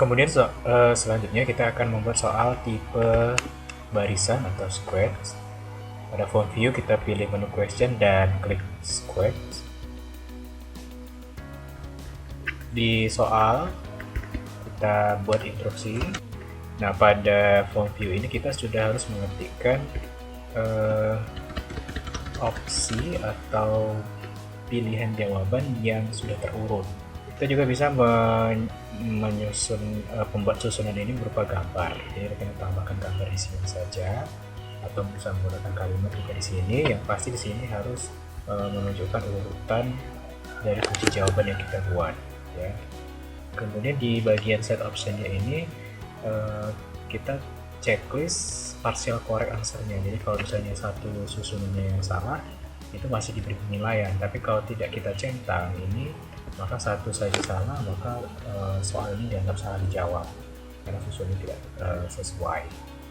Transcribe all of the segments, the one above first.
Kemudian selanjutnya kita akan membuat soal tipe barisan atau squares. Pada form view kita pilih menu question dan klik squares. Di soal kita buat instruksi. Nah, pada form view ini kita sudah harus mengetikkan opsi atau pilihan jawaban yang sudah terurut. Kita juga bisa menyusun pembuat susunan ini berupa gambar. Jadi kita tambahkan gambar di sini saja, atau bisa menggunakan kalimat juga di sini. Yang pasti di sini harus menunjukkan urutan dari kunci jawaban yang kita buat, ya. Kemudian di bagian set optionnya ini kita checklist partial correct answer-nya. Jadi kalau misalnya satu susunannya yang salah, itu masih diberi penilaian. Tapi kalau tidak kita centang ini, maka satu saja salah, maka soal ini dianggap salah dijawab karena susunannya tidak sesuai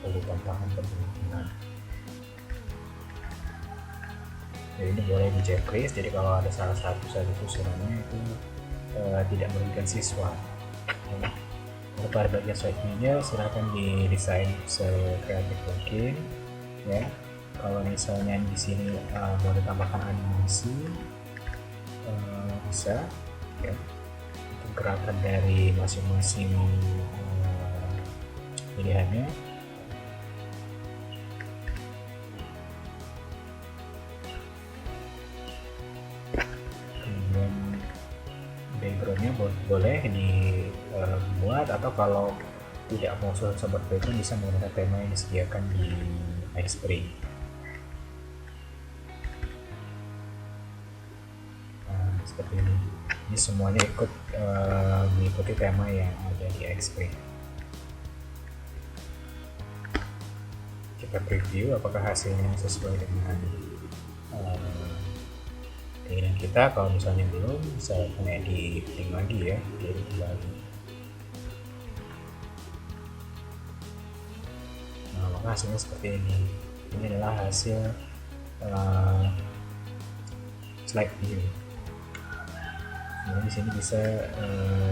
urutan tahun pemilihan. Jadi ini boleh di checklist. Jadi kalau ada salah satu saja susunannya itu tidak merugikan siswa. Pada bagian selanjutnya silahkan didesain sekreatif mungkin, ya. Kalau misalnya di sini mau ditambahkan animasi, bisa, ya, untuk gerakan dari masing-masing pilihannya. Kemudian backgroundnya boleh dibuat, atau kalau tidak mau sobat background bisa menggunakan tema yang disediakan di iSpring. Seperti ini semuanya ikut mengikuti tema yang ada di iSpring. Kita preview apakah hasilnya sesuai dengan keinginan kita. Kalau misalnya belum, bisa di editing lagi, ya, diedit lagi. Nah, maka hasilnya seperti ini. Ini adalah hasil slide view. Nah, di sini bisa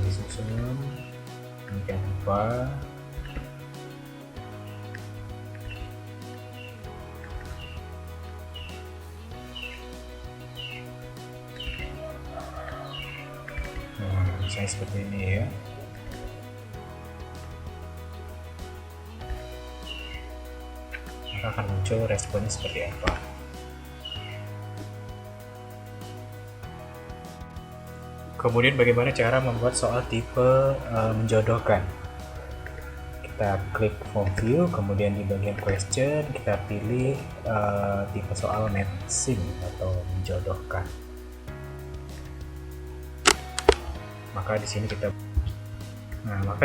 disusun demikian rupa. Nah, misalnya seperti ini, ya. Maka akan muncul responnya seperti apa. Kemudian bagaimana cara membuat soal tipe menjodohkan? Kita klik form view, kemudian di bagian question kita pilih tipe soal matching atau menjodohkan. Maka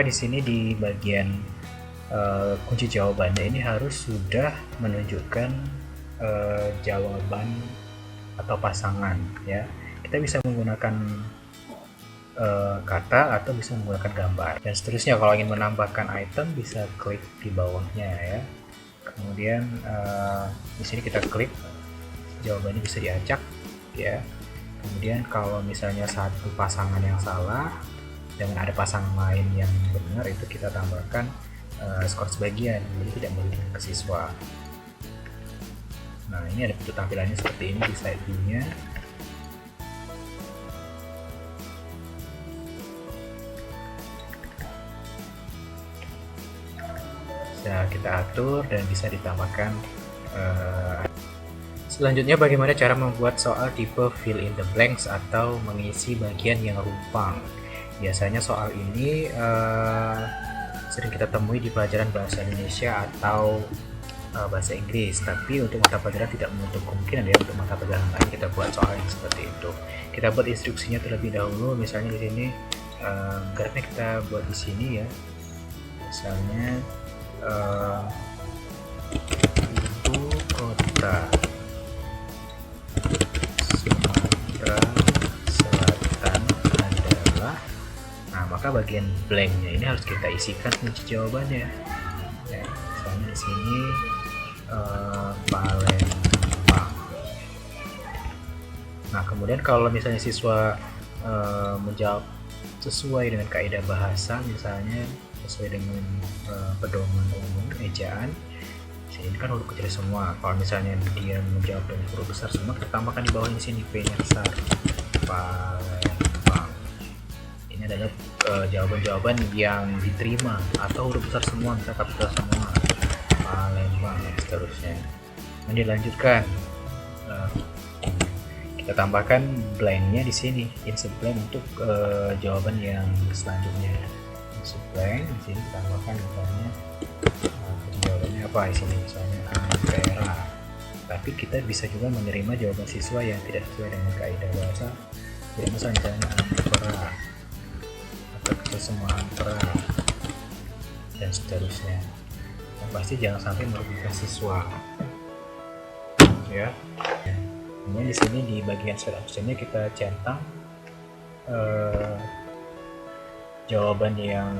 di sini di bagian kunci jawabannya ini harus sudah menunjukkan jawaban atau pasangan, ya. Kita bisa menggunakan kata atau bisa menggunakan gambar dan seterusnya. Kalau ingin menambahkan item bisa klik di bawahnya, ya. Kemudian di sini kita klik, jawabannya bisa diacak, ya. Kemudian kalau misalnya satu pasangan yang salah dengan ada pasangan lain yang benar, itu kita tambahkan skor sebagian, jadi tidak merugikan ke siswa. Nah, ini ada bentuk tampilannya seperti ini di slide view-nya. Bisa kita atur dan bisa ditambahkan. Selanjutnya, bagaimana cara membuat soal tipe fill in the blanks atau mengisi bagian yang rumpang. Biasanya soal ini sering kita temui di pelajaran bahasa Indonesia atau bahasa Inggris, tapi untuk mata pelajaran tidak menutup kemungkinan, ya, untuk mata pelajaran lain kita buat soal yang seperti itu. Kita buat instruksinya terlebih dahulu. Misalnya di sini grafnya kita buat di sini, ya. Misalnya ibu kota Sumatera Selatan adalah, nah, maka bagian blanknya ini harus kita isikan kunci jawabannya, ya. Misalnya di sini Palembang. Nah, kemudian kalau misalnya siswa menjawab sesuai dengan kaidah bahasa, misalnya sesuai dengan pedoman umum ejaan. Ini kan huruf kecil semua. Kalau misalnya dia menjawab dengan huruf besar semua, kita tambahkan di bawah di sini P-nya besar. Palembang. Ini adalah jawaban-jawaban yang diterima, atau huruf besar semua, kita kapital semua. Palembang dan seterusnya. Nah, dilanjutkan. Kita tambahkan blanknya di sini, insert blank untuk jawaban yang selanjutnya. Insert blank di sini kita tambahkan misalnya jawabannya apa di sini, misalnya Ampera. Tapi kita bisa juga menerima jawaban siswa yang tidak sesuai dengan kaidah bahasa. Jadi misalnya Ampera atau kita semua Ampera dan seterusnya. Dan pasti jangan sampai merugikan siswa. Ya. Kemudian di sini di bagian set optionnya kita centang jawaban yang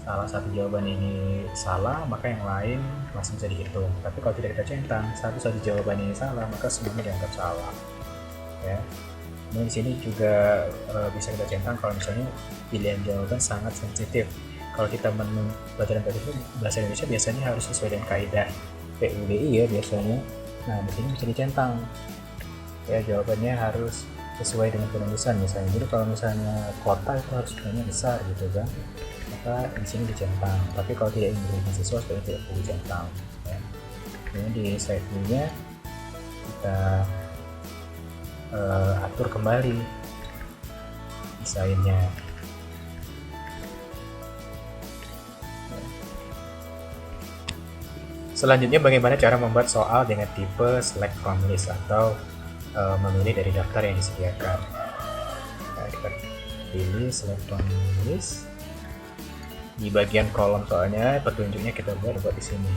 salah satu jawaban ini salah, maka yang lain masih bisa dihitung. Tapi kalau tidak kita centang satu jawaban ini salah, maka semuanya dianggap salah. Ya. Kemudian di sini juga bisa kita centang kalau misalnya pilihan jawaban sangat sensitif. Kalau kita pelajaran bahasa Indonesia biasanya harus sesuai dengan kaidah PUBI ya biasanya. Nah, di sini bisa dicentang. Ya, jawabannya harus sesuai dengan penulisan misalnya. Jadi kalau misalnya kota itu harus nilainya besar gitu kan. Maka di sini dicentang. Tapi kalau tidak ingin merugikan siswa, sebenarnya tidak perlu dicentang. Ya. Kemudian di slide view-nya kita atur kembali desainnya. Selanjutnya, bagaimana cara membuat soal dengan tipe select from list atau memilih dari daftar yang disediakan. Nah, kita pilih select from list. Di bagian kolom soalnya petunjuknya kita buat di sini.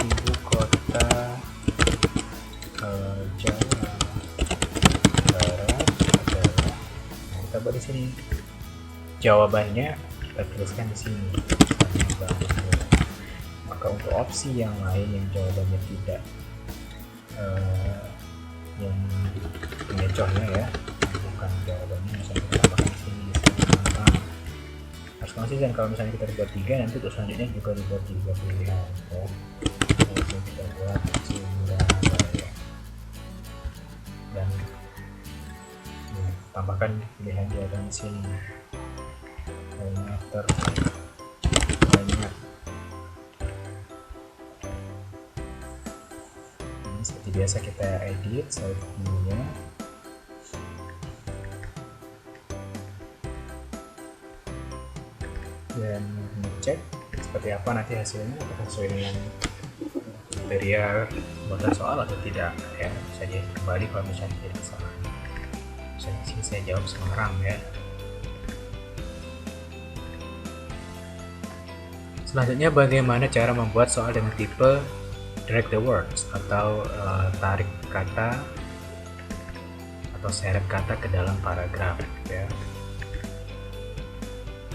Ibu kota Jawa Barat adalah. Nah, kita buat di sini. Jawabannya kita tuliskan di sini. Maka untuk opsi yang lain yang jawabannya tidak yang mengecohnya ya, bukan jawabannya, misalnya kita tambahkan di sini harus konsisten. Kalau misalnya kita buat 3, nanti untuk selanjutnya juga dibuat 3 pilihan ya. Lalu kita buat Surabaya dan tambahkan pilihan jawaban di sini banyak. Ini seperti biasa kita edit slide view-nya. Dan ngecek seperti apa nanti hasilnya, apakah sesuai dengan kriteria pembuatan soal atau tidak ya. Bisa dia kembali kalau misalnya tidak salah. Misalnya sini saya jawab Semarang ya. Selanjutnya, bagaimana cara membuat soal dengan tipe drag the words atau tarik kata atau seret kata ke dalam paragraf ya.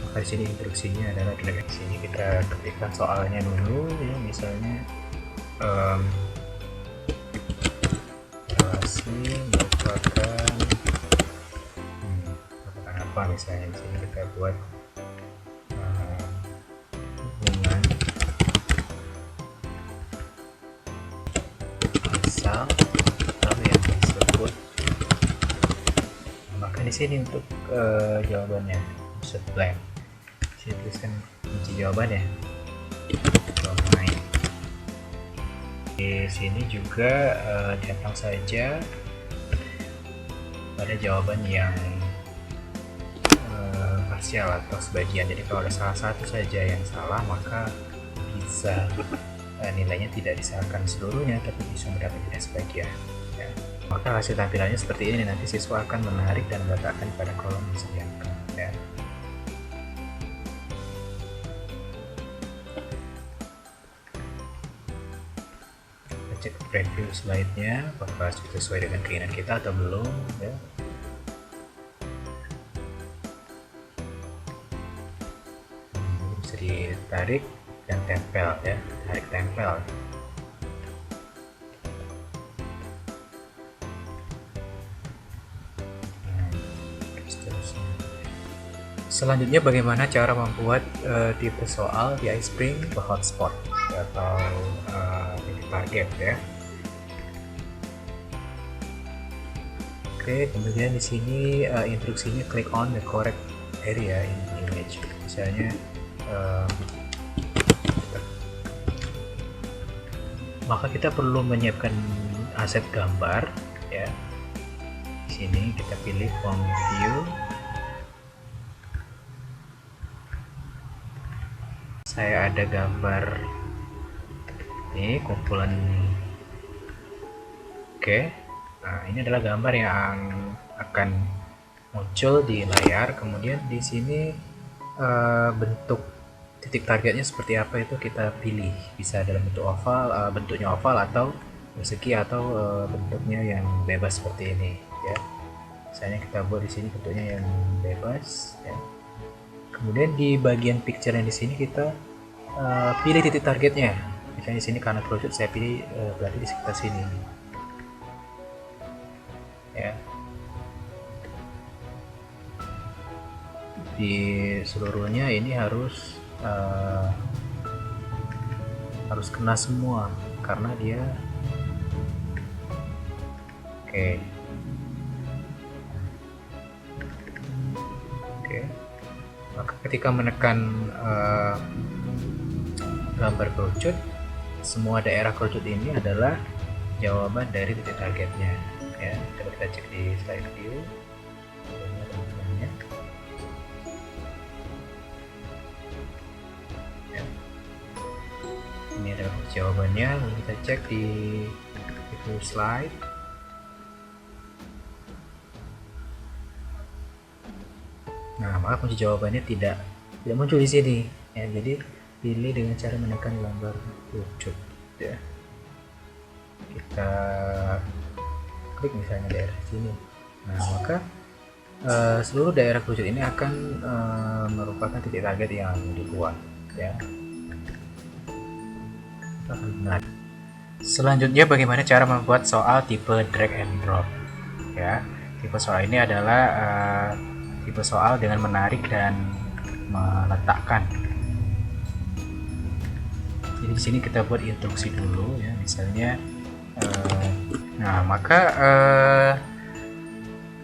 Maka di sini instruksinya adalah drag. Di sini kita ketikkan soalnya dulu ya, misalnya relasi merupakan apa misalnya. Di sini kita buat hubungan asal atau yang disebut. Maka di sini untuk jawabannya insert blank. Saya tuliskan kunci jawabannya. Domain. Di sini juga centang saja pada jawaban yang parsial atau sebagian. Jadi kalau ada salah satu saja yang salah, maka bisa nilainya tidak disalahkan seluruhnya, tapi bisa mendapatkan sebagian ya. Maka hasil tampilannya seperti ini. Nanti siswa akan menarik dan meletakkan pada kolom yang disediakan ya. Kita cek preview slide-nya apakah sesuai dengan keinginan kita atau belum ya. Bisa ditarik dan tempel ya, tarik tempel. Selanjutnya bagaimana cara membuat tipe soal di iSpring hotspot atau titik target ya. Oke, kemudian di sini instruksinya click on the correct area in the image. Misalnya maka kita perlu menyiapkan aset gambar ya. Di sini kita pilih from view. Saya ada gambar ini kumpulan. Oke, nah ini adalah gambar yang akan muncul di layar. Kemudian di sini bentuk titik targetnya seperti apa itu kita pilih, bisa dalam bentuk oval, bentuknya oval atau persegi, atau bentuknya yang bebas seperti ini ya. Misalnya kita buat di sini bentuknya yang bebas ya. Kemudian di bagian picture yang di sini kita pilih titik targetnya. Misalnya di sini karena kerucut saya pilih berarti di sekitar sini ya. Di seluruhnya ini harus kena semua karena dia oke. Maka ketika menekan gambar kerucut, semua daerah kerucut ini adalah jawaban dari titik targetnya ya. Coba kita cek di slide view teman-temannya ya. Ini adalah jawabannya. Lalu kita cek di view slide. Nah, maka kunci jawabannya tidak muncul di sini ya. Jadi pilih dengan cara menekan gambar kerucut ya. Kita klik misalnya daerah sini. Nah, maka seluruh daerah kerucut ini akan merupakan titik target yang dibuat ya. Benar. Selanjutnya bagaimana cara membuat soal tipe drag and drop ya. Tipe soal ini adalah tipe soal dengan menarik dan meletakkan. Jadi di sini kita buat instruksi dulu ya, misalnya nah maka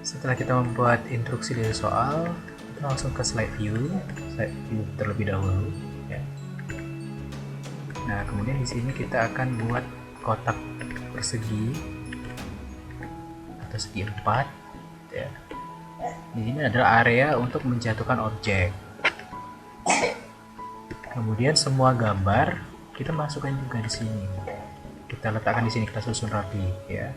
setelah kita membuat instruksi dari soal, kita langsung ke slide view terlebih dahulu ya. Nah, kemudian di sini kita akan buat kotak persegi atau segi 4 ya. Di sini adalah area untuk menjatuhkan objek. Kemudian semua gambar kita masukkan juga di sini. Kita letakkan di sini, kita susun rapi ya.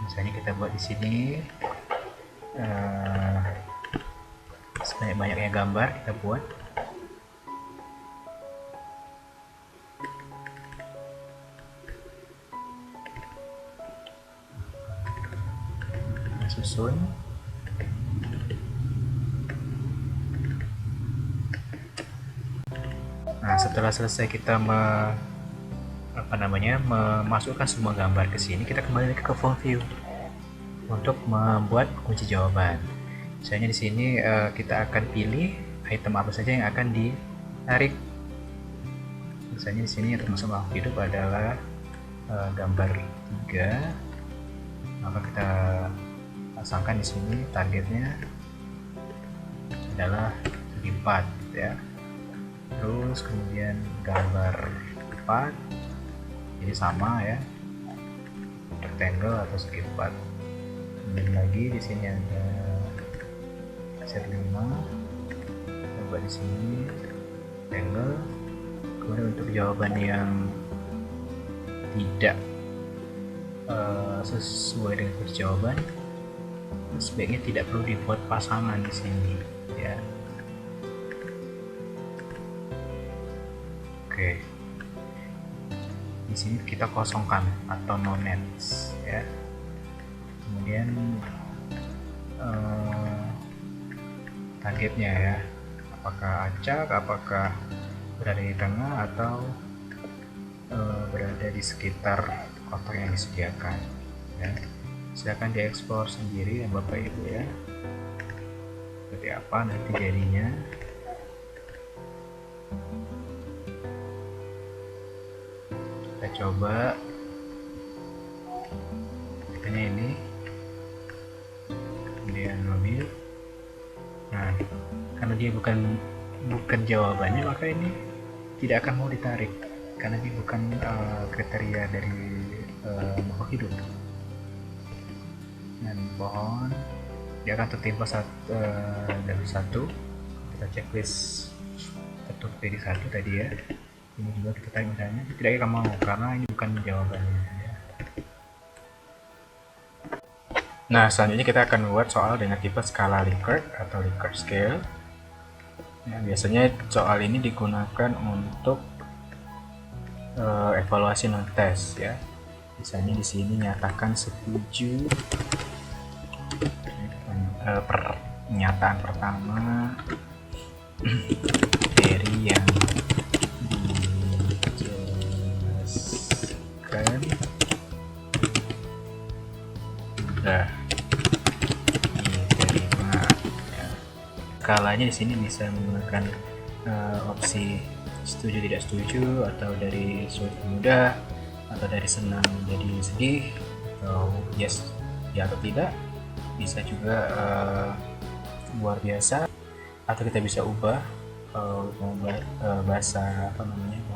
Misalnya kita buat di sini sebanyak-banyaknya gambar kita buat. Susun. Nah, setelah selesai kita memasukkan semua gambar ke sini, kita kembali lagi ke full view untuk membuat kunci jawaban. Misalnya di sini kita akan pilih item apa saja yang akan ditarik. Misalnya di sini yang termasuk makhluk hidup adalah gambar 3. Maka kita pasangkan di sini targetnya adalah segi 4 ya. Terus kemudian gambar 4 jadi sama ya, rectangle atau segi 4. Kemudian lagi di sini ada set 5, coba di sini rectangle. Kemudian untuk jawaban yang tidak sesuai dengan kunci jawaban, sebaiknya tidak perlu dibuat pasangan di sini ya. Oke, di sini kita kosongkan atau no names ya. Kemudian targetnya ya, apakah acak, apakah berada di tengah atau berada di sekitar kotak yang disediakan ya. Silakan diekspor sendiri ya Bapak Ibu ya, seperti apa nanti jadinya. Kita coba, katanya ini kemudian mobil. Nah, karena dia bukan jawabannya, maka ini tidak akan mau ditarik karena dia bukan kriteria dari makhluk hidup. Dan pohon dia akan tertimpa dari satu. Kita checklist tertutup dari satu tadi ya. Ini juga kita tarik misalnya, tidak akan mau karena ini bukan jawabannya ya. Nah, selanjutnya kita akan buat soal dengan tipe skala Likert atau Likert scale. Ya, biasanya soal ini digunakan untuk evaluasi non tes ya. Misalnya di sini nyatakan setuju pernyataan pertama dari yang dijelaskan sudah diterima ya. Skalanya di sini bisa menggunakan opsi setuju tidak setuju, atau dari sulit ke mudah, atau dari senang jadi sedih, atau yes ya atau tidak. Bisa juga luar biasa, atau kita bisa ubah bahasa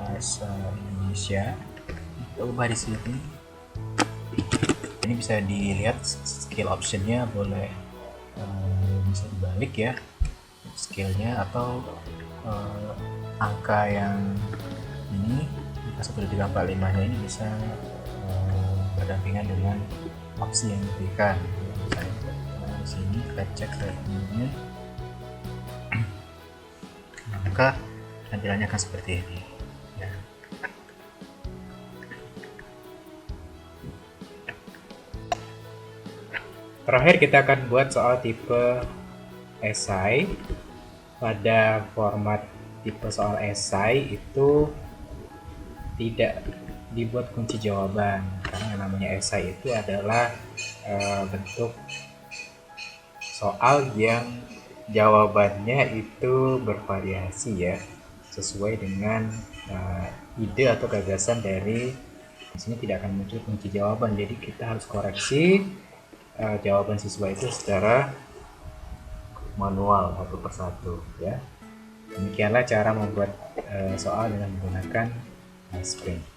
bahasa Indonesia, kita ubah di sini. Ini bisa dilihat skill optionnya, boleh bisa dibalik ya skillnya, atau angka yang ini angka 1, 2, 3, 4, 5 nya ini bisa berdampingan dengan opsi yang diberikan. Misalnya di sini kita cek ratingnya, maka tampilannya akan seperti ini ya. Terakhir kita akan buat soal tipe esai. Pada format tipe soal esai itu tidak dibuat kunci jawaban, karena yang namanya esai itu adalah bentuk soal yang jawabannya itu bervariasi ya, sesuai dengan ide atau gagasan dari sini. Tidak akan muncul kunci jawaban, jadi kita harus koreksi jawaban siswa itu secara manual satu persatu ya. Demikianlah cara membuat soal dengan menggunakan Sprint.